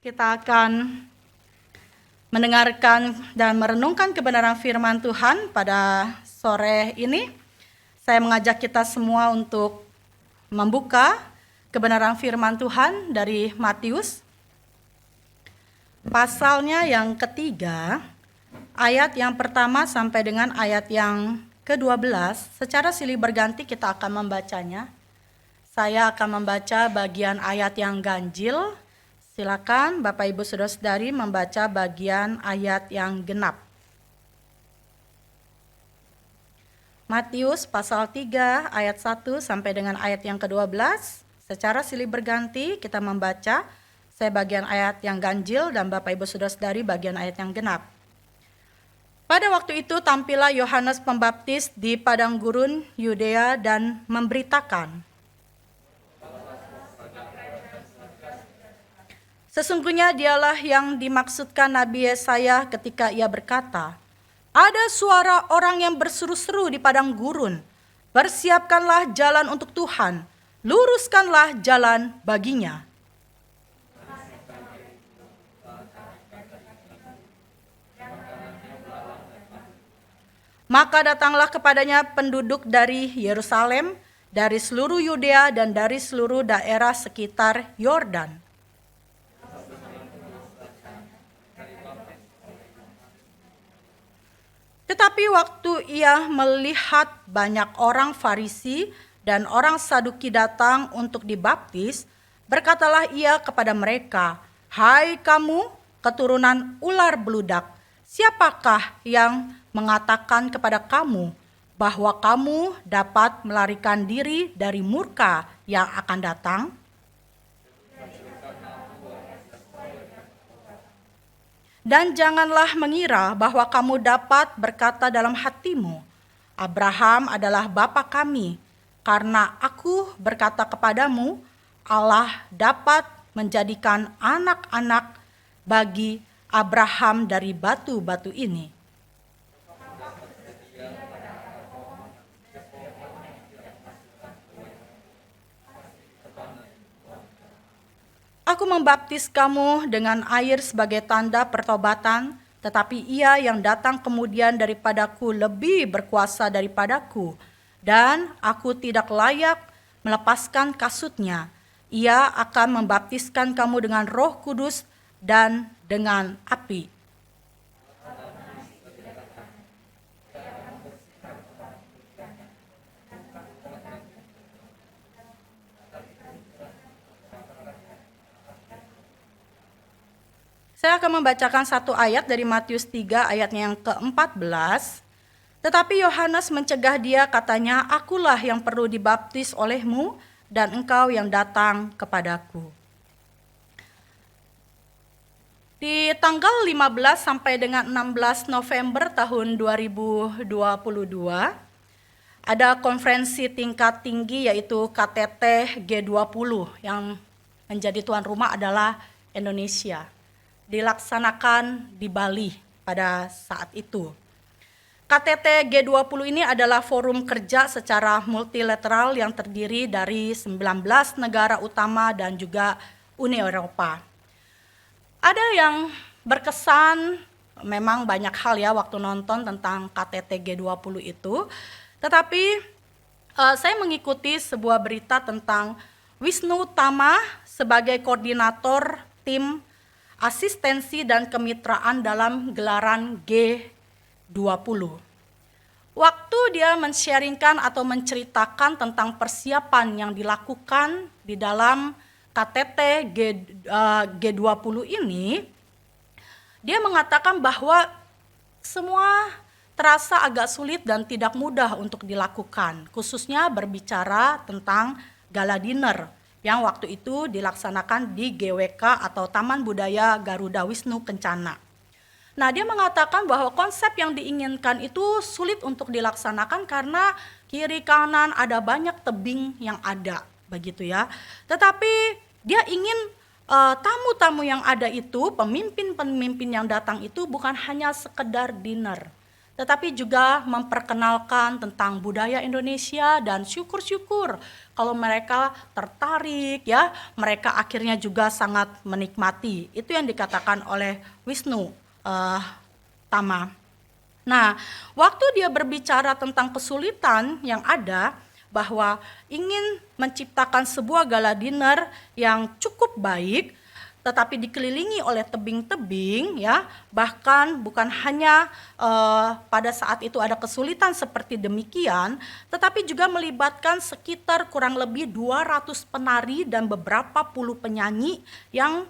Kita akan mendengarkan dan merenungkan kebenaran firman Tuhan pada sore ini. Saya mengajak kita semua untuk membuka kebenaran firman Tuhan dari Matius. Pasalnya yang ketiga, ayat yang pertama sampai dengan ayat yang ke-12. Secara silih berganti kita akan membacanya. Saya akan membaca bagian ayat yang ganjil. Silakan Bapak Ibu Saudara-saudari membaca bagian ayat yang genap. Matius pasal 3 ayat 1 sampai dengan ayat yang ke-12. Secara silih berganti kita membaca. Saya bagian ayat yang ganjil dan Bapak Ibu Saudara-saudari bagian ayat yang genap. Pada waktu itu tampillah Yohanes Pembaptis di padang gurun Yudea dan memberitakan, sesungguhnya dialah yang dimaksudkan Nabi Yesaya ketika ia berkata, ada suara orang yang berseru-seru di padang gurun, persiapkanlah jalan untuk Tuhan, luruskanlah jalan baginya. Maka datanglah kepadanya penduduk dari Yerusalem, dari seluruh Yudea dan dari seluruh daerah sekitar Yordan. Tetapi waktu ia melihat banyak orang Farisi dan orang Saduki datang untuk dibaptis, berkatalah ia kepada mereka, hai kamu keturunan ular beludak, siapakah yang mengatakan kepada kamu bahwa kamu dapat melarikan diri dari murka yang akan datang? Dan janganlah mengira bahwa kamu dapat berkata dalam hatimu, Abraham adalah bapa kami, karena aku berkata kepadamu, Allah dapat menjadikan anak-anak bagi Abraham dari batu-batu ini. Aku membaptis kamu dengan air sebagai tanda pertobatan, tetapi ia yang datang kemudian daripadaku lebih berkuasa daripadaku, dan aku tidak layak melepaskan kasutnya. Ia akan membaptiskan kamu dengan Roh Kudus dan dengan api. Saya akan membacakan satu ayat dari Matius 3 ayatnya yang ke-14. Tetapi Yohanes mencegah dia, katanya, akulah yang perlu dibaptis olehmu dan engkau yang datang kepadaku. Di tanggal 15 sampai dengan 16 November tahun 2022, ada konferensi tingkat tinggi yaitu KTT G20 yang menjadi tuan rumah adalah Indonesia. Dilaksanakan di Bali pada saat itu. KTT G20 ini adalah forum kerja secara multilateral yang terdiri dari 19 negara utama dan juga Uni Eropa. Ada yang berkesan, memang banyak hal ya waktu nonton tentang KTT G20 itu, tetapi saya mengikuti sebuah berita tentang Wisnu Tama sebagai koordinator tim asistensi dan kemitraan dalam gelaran G20. Waktu dia men-sharingkan atau menceritakan tentang persiapan yang dilakukan di dalam KTT G20 ini, dia mengatakan bahwa semua terasa agak sulit dan tidak mudah untuk dilakukan, khususnya berbicara tentang gala dinner yang waktu itu dilaksanakan di GWK atau Taman Budaya Garuda Wisnu Kencana. Nah, dia mengatakan bahwa konsep yang diinginkan itu sulit untuk dilaksanakan karena kiri kanan ada banyak tebing yang ada, begitu ya. Tetapi dia ingin tamu-tamu yang ada itu, pemimpin-pemimpin yang datang itu bukan hanya sekedar dinner, tetapi juga memperkenalkan tentang budaya Indonesia dan syukur-syukur kalau mereka tertarik ya, mereka akhirnya juga sangat menikmati. Itu yang dikatakan oleh Wisnu Tama. Nah, waktu dia berbicara tentang kesulitan yang ada, bahwa ingin menciptakan sebuah gala dinner yang cukup baik, tetapi dikelilingi oleh tebing-tebing ya, bahkan bukan hanya pada saat itu ada kesulitan seperti demikian, tetapi juga melibatkan sekitar kurang lebih 200 penari dan beberapa puluh penyanyi yang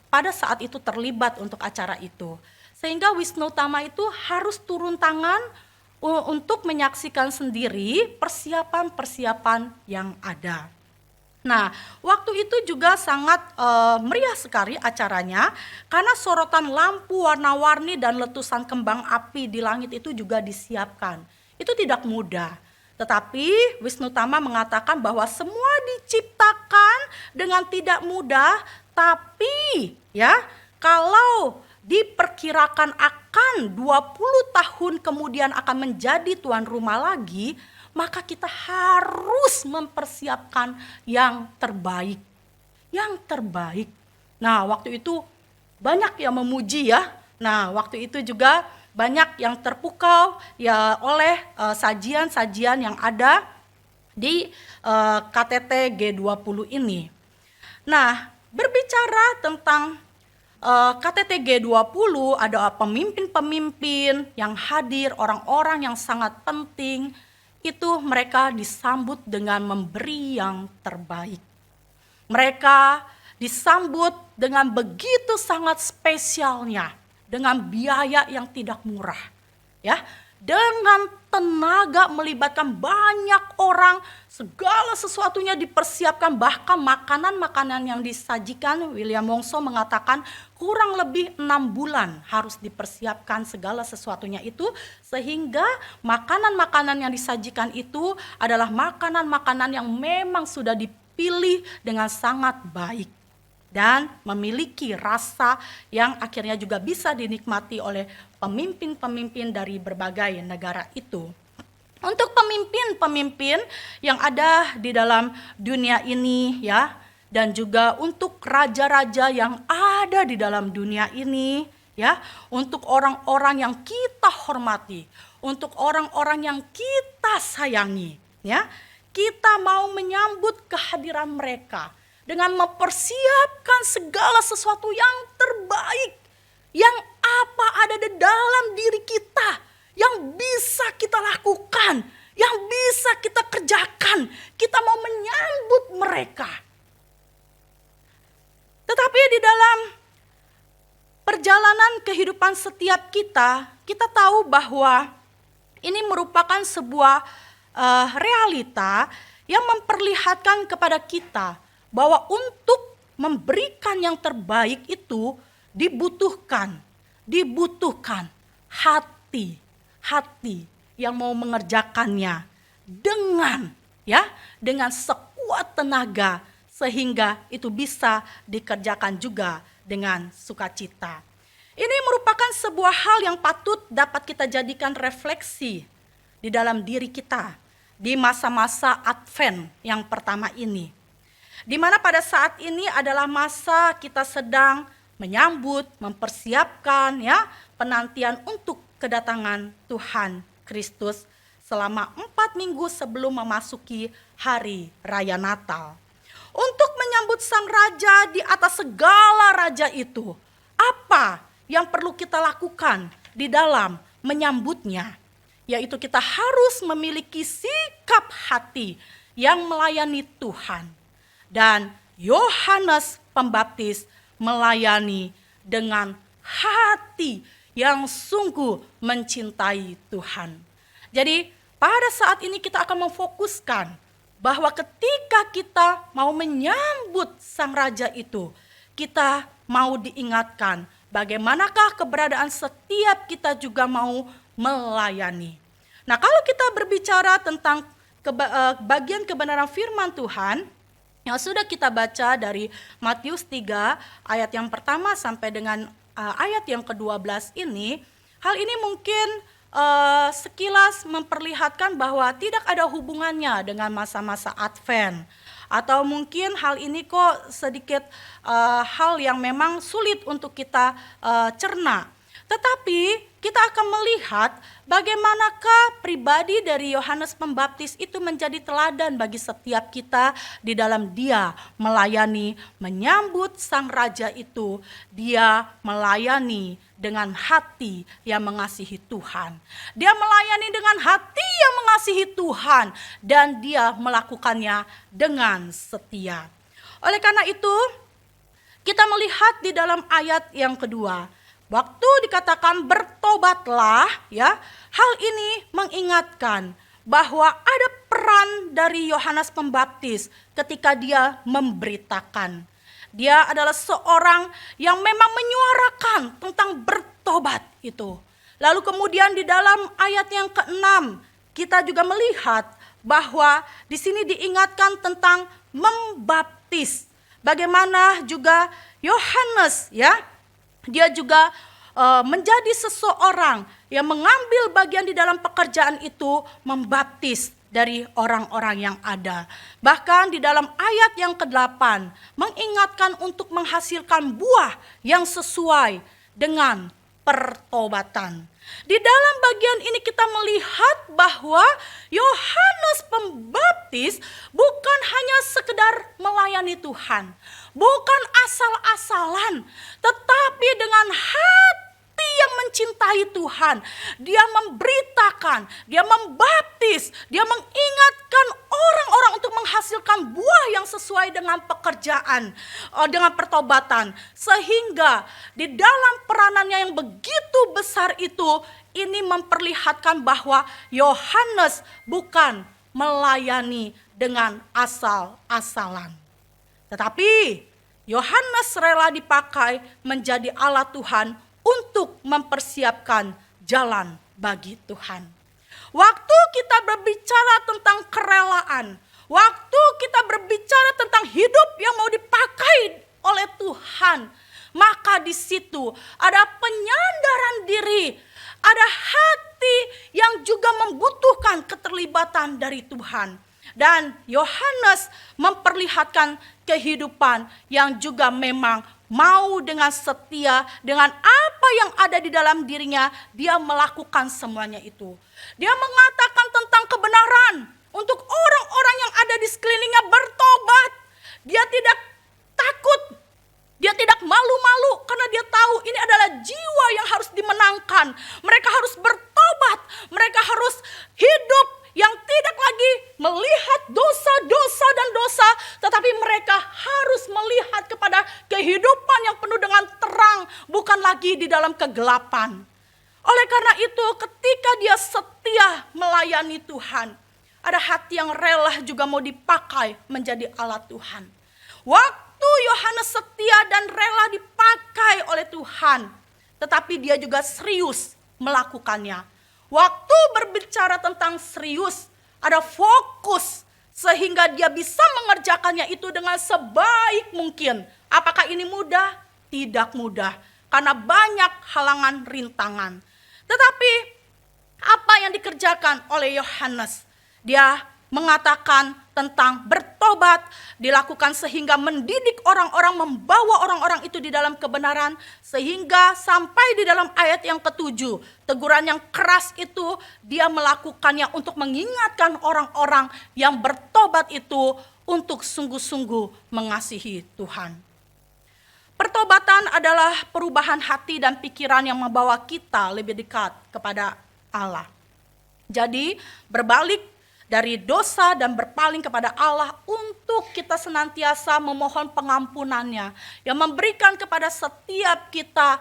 pada saat itu terlibat untuk acara itu. Sehingga Wisnu Tama itu harus turun tangan untuk menyaksikan sendiri persiapan-persiapan yang ada. Nah, waktu itu juga sangat meriah sekali acaranya karena sorotan lampu warna-warni dan letusan kembang api di langit itu juga disiapkan. Itu tidak mudah. Tetapi Wisnu Tama mengatakan bahwa semua diciptakan dengan tidak mudah, tapi ya kalau diperkirakan akan 20 tahun kemudian akan menjadi tuan rumah lagi, maka kita harus mempersiapkan yang terbaik. Yang terbaik. Nah, waktu itu banyak yang memuji ya. Nah, waktu itu juga banyak yang terpukau ya oleh sajian-sajian yang ada di KTT G20 ini. Nah, berbicara tentang KTT G20, ada pemimpin-pemimpin yang hadir, orang-orang yang sangat penting, itu mereka disambut dengan memberi yang terbaik. Mereka disambut dengan begitu sangat spesialnya, dengan biaya yang tidak murah. Ya, dengan tenaga melibatkan banyak orang, segala sesuatunya dipersiapkan, bahkan makanan-makanan yang disajikan, William Wongso mengatakan kurang lebih 6 bulan harus dipersiapkan segala sesuatunya itu, sehingga makanan-makanan yang disajikan itu adalah makanan-makanan yang memang sudah dipilih dengan sangat baik dan memiliki rasa yang akhirnya juga bisa dinikmati oleh pemimpin-pemimpin dari berbagai negara itu. Untuk pemimpin-pemimpin yang ada di dalam dunia ini ya, dan juga untuk raja-raja yang ada di dalam dunia ini ya, untuk orang-orang yang kita hormati, untuk orang-orang yang kita sayangi ya, kita mau menyambut kehadiran mereka dengan mempersiapkan segala sesuatu yang terbaik, yang apa ada di dalam diri kita, yang bisa kita lakukan, yang bisa kita kerjakan. Kita mau menyambut mereka. Tetapi di dalam perjalanan kehidupan setiap kita, kita tahu bahwa ini merupakan sebuah realita yang memperlihatkan kepada kita bahwa untuk memberikan yang terbaik itu dibutuhkan hati yang mau mengerjakannya dengan sekuat tenaga, sehingga itu bisa dikerjakan juga dengan sukacita. Ini merupakan sebuah hal yang patut dapat kita jadikan refleksi di dalam diri kita di masa-masa Advent yang pertama ini. Di mana pada saat ini adalah masa kita sedang menyambut, mempersiapkan ya penantian untuk kedatangan Tuhan Kristus selama 4 minggu sebelum memasuki hari raya Natal. Untuk menyambut sang raja di atas segala raja itu, apa yang perlu kita lakukan di dalam menyambutnya? Yaitu kita harus memiliki sikap hati yang melayani Tuhan. Dan Yohanes Pembaptis melayani dengan hati yang sungguh mencintai Tuhan. Jadi pada saat ini kita akan memfokuskan bahwa ketika kita mau menyambut sang raja itu, kita mau diingatkan bagaimanakah keberadaan setiap kita juga mau melayani. Nah, kalau kita berbicara tentang bagian kebenaran firman Tuhan yang sudah kita baca dari Matius 3 ayat yang pertama sampai dengan ayat yang ke-12 ini, hal ini mungkin sekilas memperlihatkan bahwa tidak ada hubungannya dengan masa-masa Advent. Atau mungkin hal ini kok sedikit hal yang memang sulit untuk kita cerna. Tetapi kita akan melihat bagaimanakah pribadi dari Yohanes Pembaptis itu menjadi teladan bagi setiap kita di dalam dia melayani, menyambut sang raja itu. Dia melayani dengan hati yang mengasihi Tuhan. Dia melayani dengan hati yang mengasihi Tuhan dan dia melakukannya dengan setia. Oleh karena itu, kita melihat di dalam ayat yang kedua, waktu dikatakan bertobatlah, ya, hal ini mengingatkan bahwa ada peran dari Yohanes Pembaptis ketika dia memberitakan. Dia adalah seorang yang memang menyuarakan tentang bertobat itu. Lalu kemudian di dalam ayat yang ke-6 kita juga melihat bahwa di sini diingatkan tentang membaptis. Bagaimana juga Yohanes, ya, dia juga menjadi seseorang yang mengambil bagian di dalam pekerjaan itu, membaptis dari orang-orang yang ada. Bahkan di dalam ayat yang ke-8 mengingatkan untuk menghasilkan buah yang sesuai dengan pertobatan. Di dalam bagian ini kita melihat bahwa Yohanes Pembaptis bukan hanya sekedar melayani Tuhan, bukan asal-asalan, tetapi dengan hati yang mencintai Tuhan. Dia memberitakan, dia membaptis, dia mengingatkan orang-orang untuk menghasilkan buah yang sesuai dengan pekerjaan, dengan pertobatan. Sehingga di dalam peranannya yang begitu besar itu, ini memperlihatkan bahwa Yohanes bukan melayani dengan asal-asalan. Tetapi Yohanes rela dipakai menjadi alat Tuhan untuk mempersiapkan jalan bagi Tuhan. Waktu kita berbicara tentang kerelaan, waktu kita berbicara tentang hidup yang mau dipakai oleh Tuhan, maka di situ ada penyandaran diri, ada hati yang juga membutuhkan keterlibatan dari Tuhan. Dan Yohanes memperlihatkan kehidupan yang juga memang mau dengan setia, dengan apa yang ada di dalam dirinya, dia melakukan semuanya itu. Dia mengatakan tentang kebenaran untuk orang-orang yang ada di sekelilingnya bertobat. Dia tidak takut, dia tidak malu-malu karena dia tahu ini adalah jiwa yang harus dimenangkan. Mereka harus bertobat, mereka harus hidup yang tidak lagi melihat dosa-dosa dan dosa, tetapi mereka harus melihat kepada kehidupan yang penuh dengan terang, bukan lagi di dalam kegelapan. Oleh karena itu, ketika dia setia melayani Tuhan, ada hati yang rela juga mau dipakai menjadi alat Tuhan. Waktu Yohanes setia dan rela dipakai oleh Tuhan, tetapi dia juga serius melakukannya. Waktu berbicara tentang serius, ada fokus sehingga dia bisa mengerjakannya itu dengan sebaik mungkin. Apakah ini mudah? Tidak mudah, karena banyak halangan rintangan. Tetapi apa yang dikerjakan oleh Yohanes? Dia mengatakan tentang bertobat, dilakukan sehingga mendidik orang-orang, membawa orang-orang itu di dalam kebenaran, sehingga sampai di dalam ayat yang ke-7, teguran yang keras itu dia melakukannya untuk mengingatkan orang-orang yang bertobat itu untuk sungguh-sungguh mengasihi Tuhan. Pertobatan adalah perubahan hati dan pikiran yang membawa kita lebih dekat kepada Allah. Jadi berbalik dari dosa dan berpaling kepada Allah untuk kita senantiasa memohon pengampunannya, yang memberikan kepada setiap kita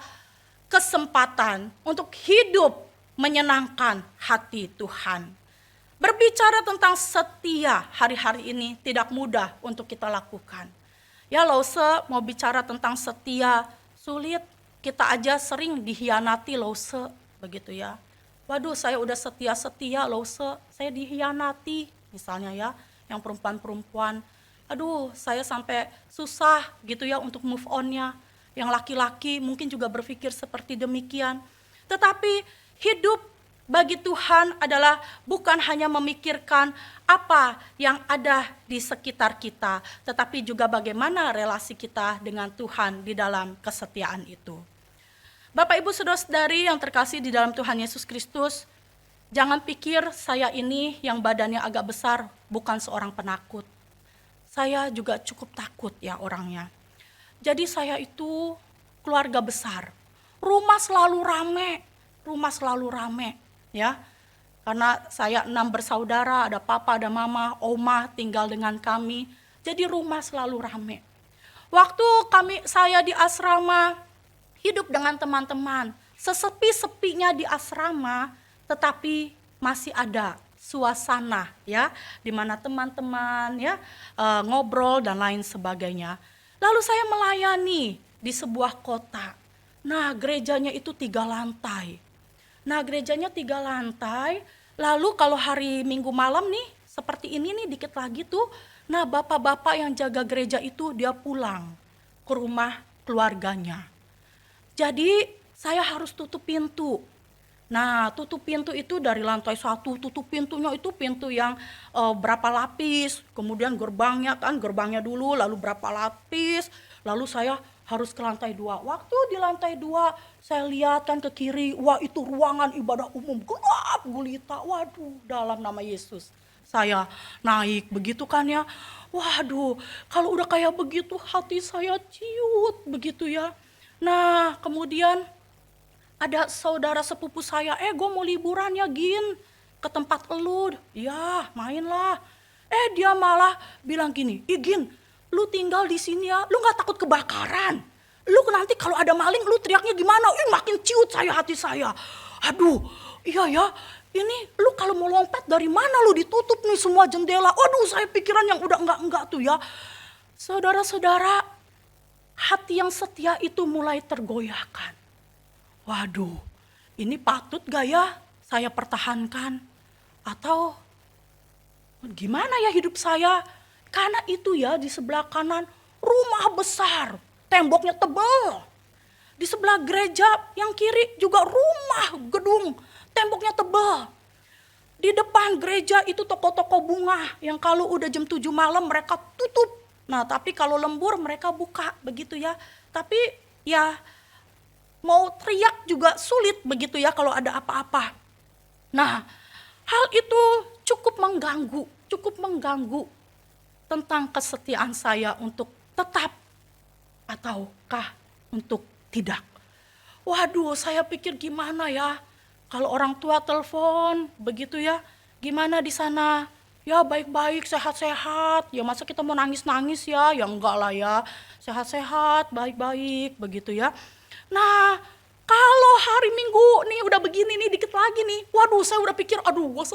kesempatan untuk hidup menyenangkan hati Tuhan. Berbicara tentang setia hari-hari ini tidak mudah untuk kita lakukan. Ya lause mau bicara tentang setia sulit, kita aja sering dihianati lause, begitu ya. Waduh, saya udah setia-setia loh, saya dihianati misalnya ya, yang perempuan-perempuan. Aduh, saya sampai susah gitu ya untuk move on-nya. Yang laki-laki mungkin juga berpikir seperti demikian. Tetapi hidup bagi Tuhan adalah bukan hanya memikirkan apa yang ada di sekitar kita, tetapi juga bagaimana relasi kita dengan Tuhan di dalam kesetiaan itu. Bapak Ibu Saudara-saudari yang terkasih di dalam Tuhan Yesus Kristus, jangan pikir saya ini yang badannya agak besar bukan seorang penakut. Saya juga cukup takut ya orangnya. Jadi saya itu keluarga besar. Rumah selalu rame ya. Karena saya 6 bersaudara, ada papa, ada mama, oma tinggal dengan kami. Jadi rumah selalu rame. Waktu saya di asrama hidup dengan teman-teman, sesepi-sepinya di asrama, tetapi masih ada suasana ya, di mana teman-teman ya ngobrol dan lain sebagainya. Lalu saya melayani di sebuah kota. Nah, gerejanya itu 3 lantai. Lalu kalau hari Minggu malam nih, seperti ini nih dikit lagi tuh, nah bapak-bapak yang jaga gereja itu dia pulang ke rumah keluarganya. Jadi saya harus tutup pintu. Nah, tutup pintu itu dari lantai 1, tutup pintunya itu pintu yang berapa lapis, kemudian gerbangnya dulu, lalu berapa lapis, lalu saya harus ke lantai 2. Waktu di lantai 2 saya lihat kan ke kiri, wah itu ruangan ibadah umum, gelap gulita, waduh dalam nama Yesus. Saya naik begitu kan ya, waduh kalau udah kayak begitu hati saya ciut begitu ya. Nah kemudian ada saudara sepupu saya, gue mau liburan ya Gin, ke tempat elu, ya mainlah. Dia malah bilang gini, Gin, lu tinggal di sini ya, lu nggak takut kebakaran? Lu nanti kalau ada maling, lu teriaknya gimana? Makin ciut hati saya. Aduh, iya ya, ini lu kalau mau lompat dari mana lu ditutup nih semua jendela. Aduh, saya pikiran yang udah enggak tuh ya. Saudara-saudara, hati yang setia itu mulai tergoyahkan. Waduh, ini patut gak ya saya pertahankan? Atau gimana ya hidup saya? Karena itu ya di sebelah kanan rumah besar, temboknya tebal. Di sebelah gereja yang kiri juga rumah, gedung, temboknya tebal. Di depan gereja itu toko-toko bunga yang kalau udah jam 7 malam mereka tutup. Nah tapi kalau lembur mereka buka begitu ya. Tapi ya mau teriak juga sulit begitu ya kalau ada apa-apa. Nah, hal itu cukup mengganggu tentang kesetiaan saya untuk tetap ataukah untuk tidak. Waduh, saya pikir gimana ya kalau orang tua telepon begitu ya, gimana di sana? Ya baik-baik, sehat-sehat. Ya masa kita mau nangis-nangis ya? Ya enggak lah ya. Sehat-sehat, baik-baik begitu ya. Nah, kalau hari Minggu nih udah begini nih dikit lagi nih, waduh saya udah pikir aduh gue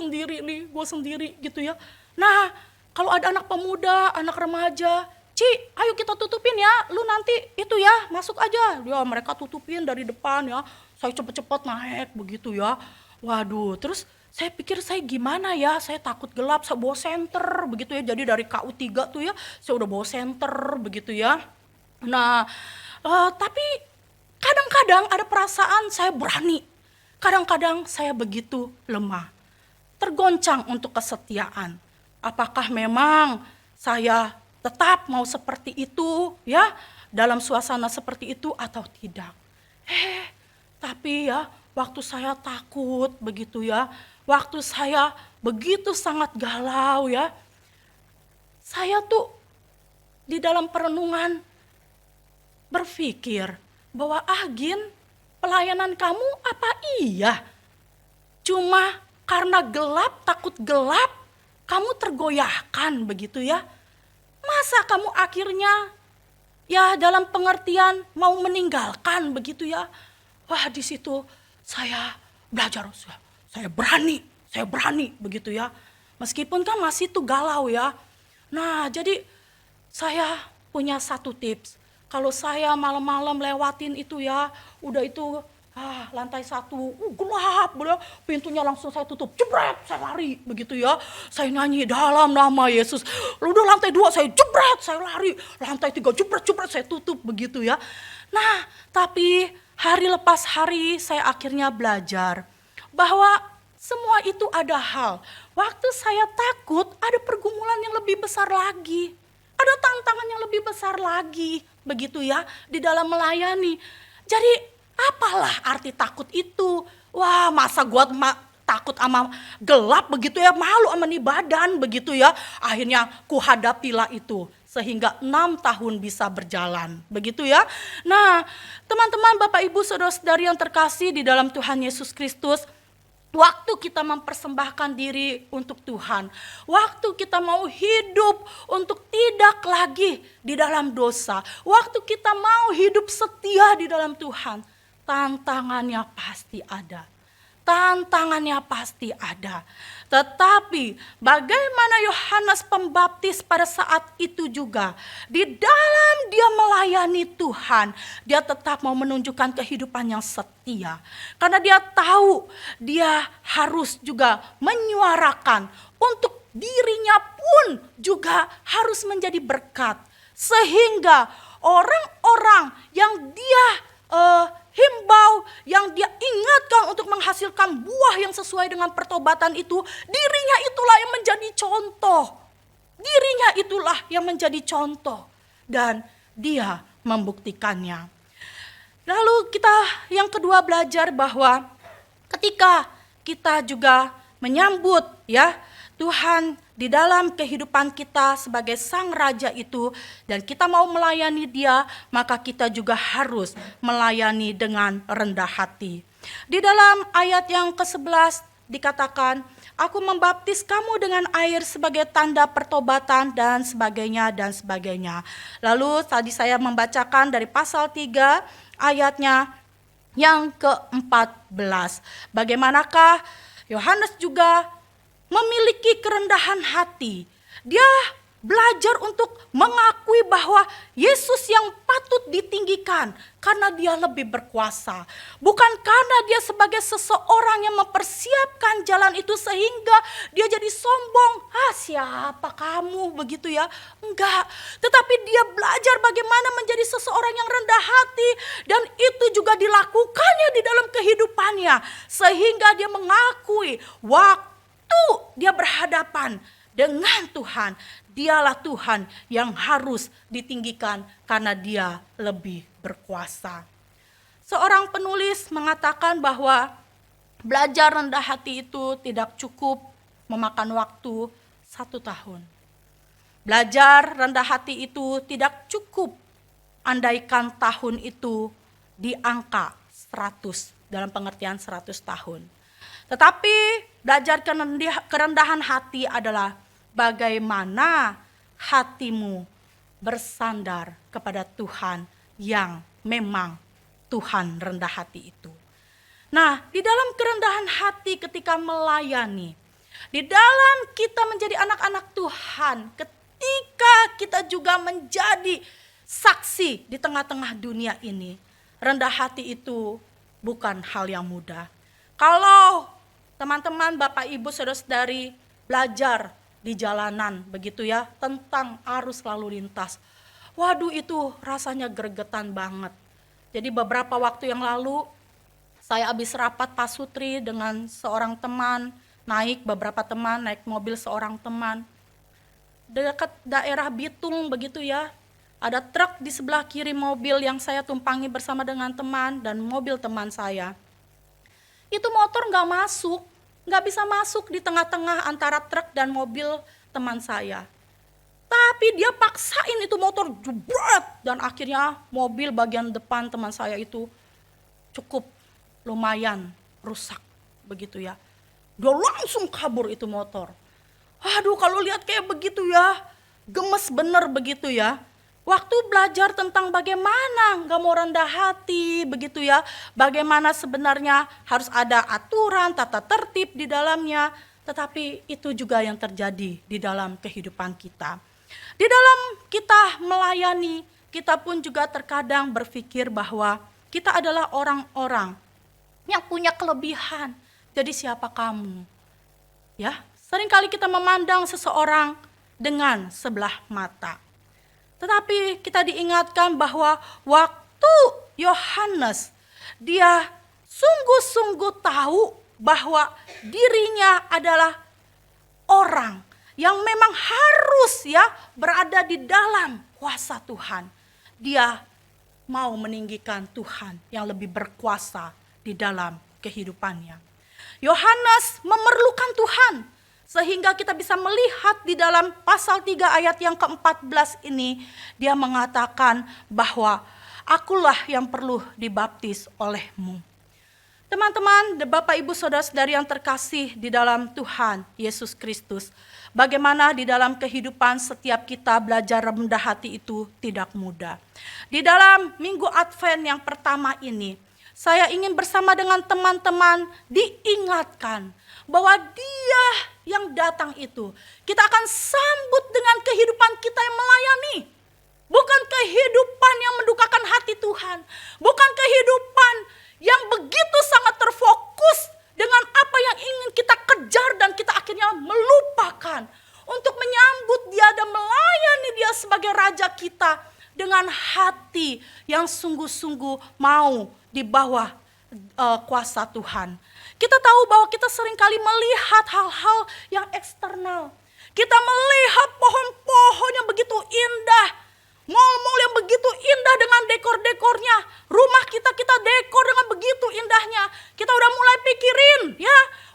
sendiri gitu ya. Nah, kalau ada anak pemuda, anak remaja, Ci ayo kita tutupin ya, lu nanti itu ya masuk aja. Ya mereka tutupin dari depan ya, saya cepet-cepet naik begitu ya. Waduh, terus saya pikir saya gimana ya, saya takut gelap, saya bawa senter begitu ya. Jadi dari KU 3 tuh ya, saya udah bawa senter begitu ya. Nah, tapi kadang-kadang ada perasaan saya berani, kadang-kadang saya begitu lemah, tergoncang untuk kesetiaan. Apakah memang saya tetap mau seperti itu ya, dalam suasana seperti itu atau tidak? Tapi ya waktu saya takut begitu ya, waktu saya begitu sangat galau ya, saya tuh di dalam perenungan berpikir bahwa Gin, pelayanan kamu apa iya? Cuma karena gelap, takut gelap, kamu tergoyahkan begitu ya? Masa kamu akhirnya ya dalam pengertian mau meninggalkan begitu ya? Wah di situ saya belajar, saya berani begitu ya. Meskipun kan masih tuh galau ya. Nah jadi saya punya satu tips. Kalau saya malam-malam lewatin itu ya, udah itu lantai 1, gelap, pintunya langsung saya tutup, jebret, saya lari begitu ya. Saya nyanyi dalam nama Yesus. Udah lantai 2 saya jebret, saya lari. Lantai 3 jebret, saya tutup begitu ya. Nah, tapi hari lepas hari saya akhirnya belajar bahwa Semua itu ada hal. Waktu saya takut, ada pergumulan yang lebih besar lagi. Ada tantangan yang lebih besar lagi, begitu ya, di dalam melayani. Jadi apalah arti takut itu? Wah, masa gua takut sama gelap begitu ya, malu sama nih badan begitu ya. Akhirnya kuhadapilah itu sehingga 6 tahun bisa berjalan, begitu ya. Nah, teman-teman, Bapak Ibu, saudara-saudari yang terkasih di dalam Tuhan Yesus Kristus, waktu kita mempersembahkan diri untuk Tuhan, waktu kita mau hidup untuk tidak lagi di dalam dosa, waktu kita mau hidup setia di dalam Tuhan, tantangannya pasti ada. Tantangannya pasti ada. Tetapi bagaimana Yohanes Pembaptis pada saat itu juga, di dalam dia melayani Tuhan, dia tetap mau menunjukkan kehidupan yang setia. Karena dia tahu dia harus juga menyuarakan untuk dirinya pun juga harus menjadi berkat. Sehingga orang-orang yang dia himbau, yang dia ingatkan untuk menghasilkan buah yang sesuai dengan pertobatan itu, dirinya itulah yang menjadi contoh. Dirinya itulah yang menjadi contoh. Dan dia membuktikannya. Lalu kita yang kedua belajar bahwa ketika kita juga menyambut ya Tuhan di dalam kehidupan kita sebagai Sang Raja itu, dan kita mau melayani Dia, maka kita juga harus melayani dengan rendah hati. Di dalam ayat yang ke-11 dikatakan, aku membaptis kamu dengan air sebagai tanda pertobatan dan sebagainya dan sebagainya. Lalu tadi saya membacakan dari pasal 3 ayatnya yang ke-14. Bagaimanakah Yohanes juga memiliki kerendahan hati. Dia belajar untuk mengakui bahwa Yesus yang patut ditinggikan karena dia lebih berkuasa. Bukan karena dia sebagai seseorang yang mempersiapkan jalan itu sehingga dia jadi sombong. Siapa kamu begitu ya? Enggak. Tetapi dia belajar bagaimana menjadi seseorang yang rendah hati. Dan itu juga dilakukannya di dalam kehidupannya. Sehingga dia mengakui waktu dia berhadapan dengan Tuhan, dialah Tuhan yang harus ditinggikan karena dia lebih berkuasa. Seorang penulis mengatakan bahwa belajar rendah hati itu tidak cukup memakan waktu 1 tahun. Belajar rendah hati itu tidak cukup andaikan tahun itu di angka 100, dalam pengertian 100 tahun. Tetapi belajar kerendahan hati adalah bagaimana hatimu bersandar kepada Tuhan yang memang Tuhan rendah hati itu. Nah, di dalam kerendahan hati ketika melayani, di dalam kita menjadi anak-anak Tuhan, ketika kita juga menjadi saksi di tengah-tengah dunia ini, rendah hati itu bukan hal yang mudah. Kalau teman-teman, Bapak, Ibu, saudara-saudari belajar di jalanan begitu ya tentang arus lalu lintas. Waduh, itu rasanya gregetan banget. Jadi beberapa waktu yang lalu saya habis rapat pasutri dengan seorang teman, beberapa teman naik mobil seorang teman. Dekat daerah Bitung begitu ya. Ada truk di sebelah kiri mobil yang saya tumpangi bersama dengan teman dan mobil teman saya. Itu motor nggak bisa masuk di tengah-tengah antara truk dan mobil teman saya. Tapi dia paksain itu motor jebret dan akhirnya mobil bagian depan teman saya itu cukup lumayan rusak begitu ya. Dia langsung kabur itu motor. Aduh, kalau lihat kayak begitu ya, gemes bener begitu ya. Waktu belajar tentang bagaimana gak mau rendah hati begitu ya. Bagaimana sebenarnya harus ada aturan, tata tertib di dalamnya. Tetapi itu juga yang terjadi di dalam kehidupan kita. Di dalam kita melayani, kita pun juga terkadang berpikir bahwa kita adalah orang-orang yang punya kelebihan. Jadi siapa kamu? Ya, seringkali kita memandang seseorang dengan sebelah mata. Tetapi kita diingatkan bahwa waktu Yohanes, dia sungguh-sungguh tahu bahwa dirinya adalah orang yang memang harus berada di dalam kuasa Tuhan. Dia mau meninggikan Tuhan yang lebih berkuasa di dalam kehidupannya. Yohanes memerlukan Tuhan sehingga kita bisa melihat di dalam pasal 3 ayat yang ke-14 ini, dia mengatakan bahwa akulah yang perlu dibaptis olehmu. Teman-teman, Bapak Ibu Saudara-saudari yang terkasih di dalam Tuhan Yesus Kristus, bagaimana di dalam kehidupan setiap kita belajar rendah hati itu tidak mudah. Di dalam Minggu Advent yang pertama ini, saya ingin bersama dengan teman-teman diingatkan bahwa Dia yang datang itu, kita akan sambut dengan kehidupan kita yang melayani. Bukan kehidupan yang mendukakan hati Tuhan, bukan kehidupan yang begitu sangat terfokus dengan apa yang ingin kita kejar dan kita akhirnya melupakan untuk menyambut Dia dan melayani Dia sebagai Raja kita dengan hati yang sungguh-sungguh mau di bawah kuasa Tuhan. Kita tahu bahwa kita seringkali melihat hal-hal yang eksternal. Kita melihat pohon-pohon yang begitu indah, mal-mal yang begitu indah dengan dekor-dekornya. Rumah kita dekor dengan begitu indahnya. Kita udah mulai pikirin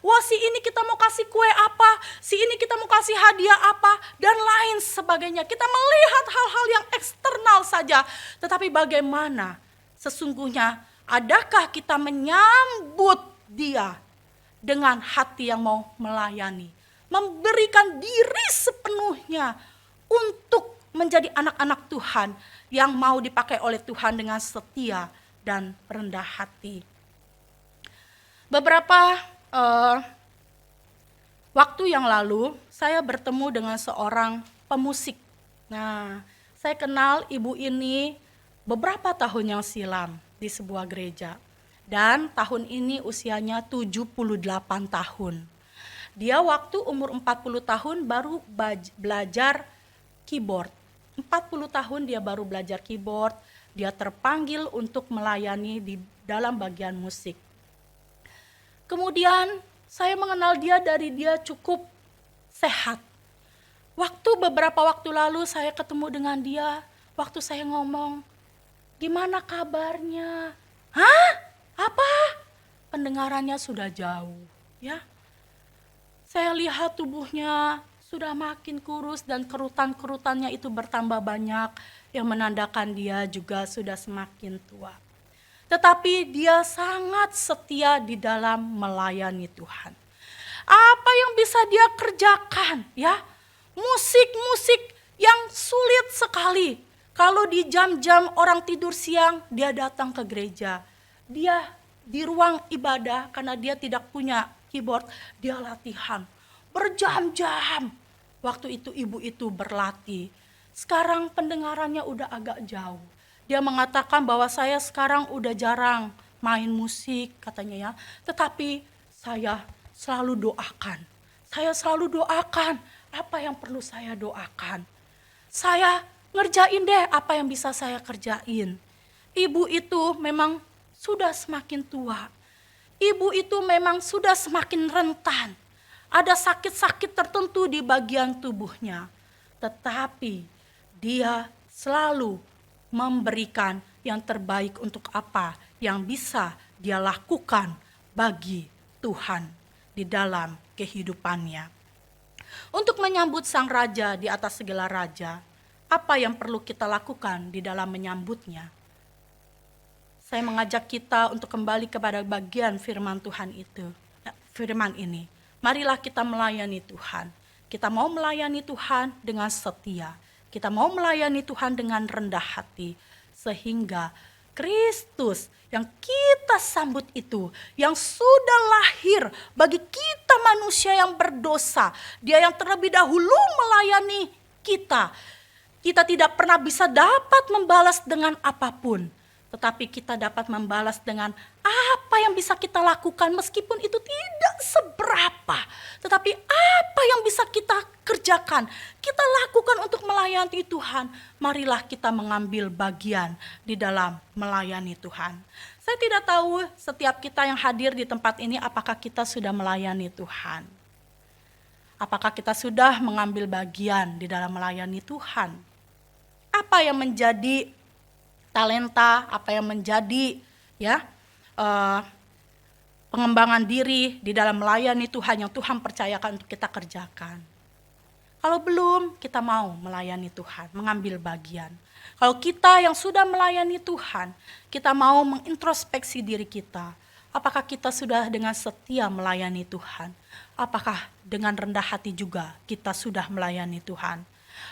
wah si ini kita mau kasih kue apa, si ini kita mau kasih hadiah apa, dan lain sebagainya. Kita melihat hal-hal yang eksternal saja. Tetapi bagaimana sesungguhnya, adakah kita menyambut Dia dengan hati yang mau melayani, memberikan diri sepenuhnya untuk menjadi anak-anak Tuhan yang mau dipakai oleh Tuhan dengan setia dan rendah hati. Beberapa waktu yang lalu saya bertemu dengan seorang pemusik. Nah, saya kenal ibu ini beberapa tahun yang silam di sebuah gereja. Dan tahun ini usianya 78 tahun. Dia waktu umur 40 tahun baru belajar keyboard. 40 tahun dia baru belajar keyboard. Dia terpanggil untuk melayani di dalam bagian musik. Kemudian saya mengenal dia dari dia cukup sehat. Beberapa waktu lalu saya ketemu dengan dia. Waktu saya ngomong, gimana kabarnya? Hah? Apa? Pendengarannya sudah jauh, Saya lihat tubuhnya sudah makin kurus dan kerutan-kerutannya itu bertambah banyak yang menandakan dia juga sudah semakin tua. Tetapi dia sangat setia di dalam melayani Tuhan. Apa yang bisa dia kerjakan, Musik-musik yang sulit sekali. Kalau di jam-jam orang tidur siang, dia datang ke gereja. Dia di ruang ibadah karena dia tidak punya keyboard, dia latihan berjam-jam. Waktu itu ibu itu berlatih. Sekarang pendengarannya udah agak jauh. Dia mengatakan bahwa saya sekarang udah jarang main musik katanya tetapi saya selalu doakan. Saya selalu doakan apa yang perlu saya doakan. Saya ngerjain deh apa yang bisa saya kerjain. Ibu itu memang sudah semakin tua. Ibu itu memang sudah semakin rentan. Ada sakit-sakit tertentu di bagian tubuhnya. Tetapi dia selalu memberikan yang terbaik untuk apa yang bisa dia lakukan bagi Tuhan di dalam kehidupannya. Untuk menyambut sang raja di atas segala raja, apa yang perlu kita lakukan di dalam menyambutnya? Saya mengajak kita untuk kembali kepada bagian firman Tuhan itu. Firman ini, marilah kita melayani Tuhan. Kita mau melayani Tuhan dengan setia. Kita mau melayani Tuhan dengan rendah hati. Sehingga Kristus yang kita sambut itu, yang sudah lahir bagi kita manusia yang berdosa. Dia yang terlebih dahulu melayani kita. Kita tidak pernah bisa dapat membalas dengan apapun. Tetapi kita dapat membalas dengan apa yang bisa kita lakukan meskipun itu tidak tidak seberapa. Tetapi apa yang bisa kita kerjakan, kita lakukan untuk melayani Tuhan. Marilah kita mengambil bagian di dalam melayani Tuhan. Saya tidak tahu setiap kita yang hadir di tempat ini apakah kita sudah melayani Tuhan. Apakah kita sudah mengambil bagian di dalam melayani Tuhan? Apa yang menjadi talenta, apa yang menjadi pengembangan diri di dalam melayani Tuhan yang Tuhan percayakan untuk kita kerjakan. Kalau belum, kita mau melayani Tuhan, mengambil bagian. Kalau kita yang sudah melayani Tuhan, kita mau mengintrospeksi diri kita. Apakah kita sudah dengan setia melayani Tuhan? Apakah dengan rendah hati juga kita sudah melayani Tuhan?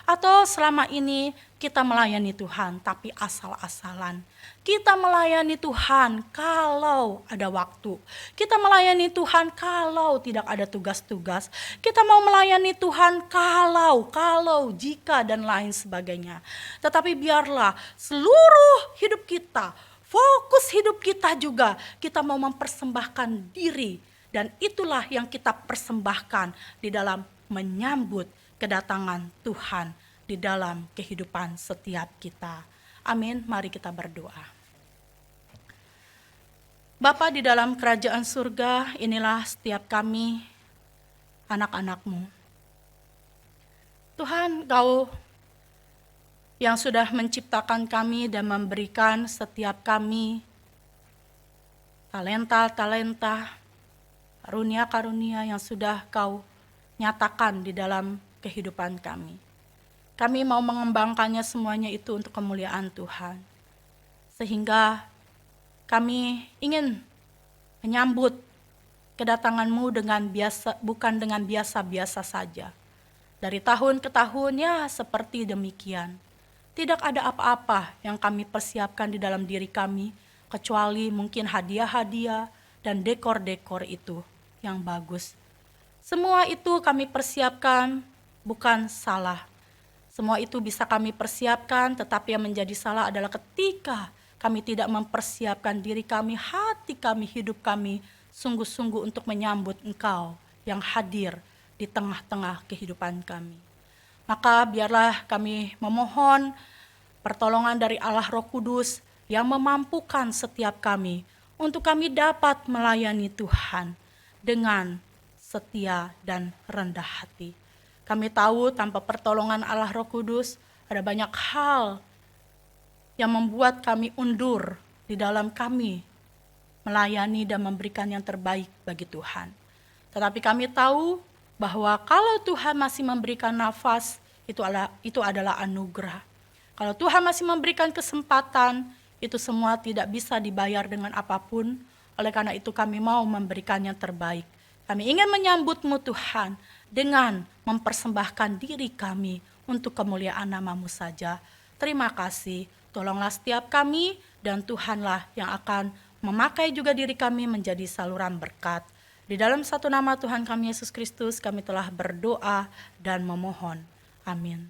Atau selama ini kita melayani Tuhan tapi asal-asalan. Kita melayani Tuhan kalau ada waktu. Kita melayani Tuhan kalau tidak ada tugas-tugas. Kita mau melayani Tuhan kalau, jika dan lain sebagainya. Tetapi biarlah seluruh hidup kita, fokus hidup kita juga, kita mau mempersembahkan diri. Dan itulah yang kita persembahkan di dalam menyambut kedatangan Tuhan di dalam kehidupan setiap kita. Amin, mari kita berdoa. Bapa di dalam kerajaan surga, inilah setiap kami, anak-anak-Mu. Tuhan, Kau yang sudah menciptakan kami dan memberikan setiap kami talenta-talenta, karunia-karunia yang sudah Kau nyatakan di dalam kehidupan kami. Kami mau mengembangkannya semuanya itu untuk kemuliaan Tuhan. Sehingga kami ingin menyambut kedatangan-Mu bukan dengan biasa-biasa saja. Dari tahun ke tahun ya seperti demikian. Tidak ada apa-apa yang kami persiapkan di dalam diri kami, kecuali mungkin hadiah-hadiah dan dekor-dekor itu yang bagus. Semua itu kami persiapkan bukan salah. Semua itu bisa kami persiapkan, tetapi yang menjadi salah adalah ketika kami tidak mempersiapkan diri kami, hati kami, hidup kami, sungguh-sungguh untuk menyambut Engkau yang hadir di tengah-tengah kehidupan kami. Maka biarlah kami memohon pertolongan dari Allah Roh Kudus yang memampukan setiap kami untuk kami dapat melayani Tuhan dengan setia dan rendah hati. Kami tahu tanpa pertolongan Allah Roh Kudus ada banyak hal yang membuat kami undur di dalam kami melayani dan memberikan yang terbaik bagi Tuhan. Tetapi kami tahu bahwa kalau Tuhan masih memberikan nafas, itu adalah anugerah. Kalau Tuhan masih memberikan kesempatan, itu semua tidak bisa dibayar dengan apapun. Oleh karena itu kami mau memberikan yang terbaik. Kami ingin menyambut-Mu Tuhan dengan mempersembahkan diri kami untuk kemuliaan nama-Mu saja. Terima kasih, tolonglah setiap kami dan Tuhanlah yang akan memakai juga diri kami menjadi saluran berkat. Di dalam satu nama Tuhan kami Yesus Kristus kami telah berdoa dan memohon. Amin.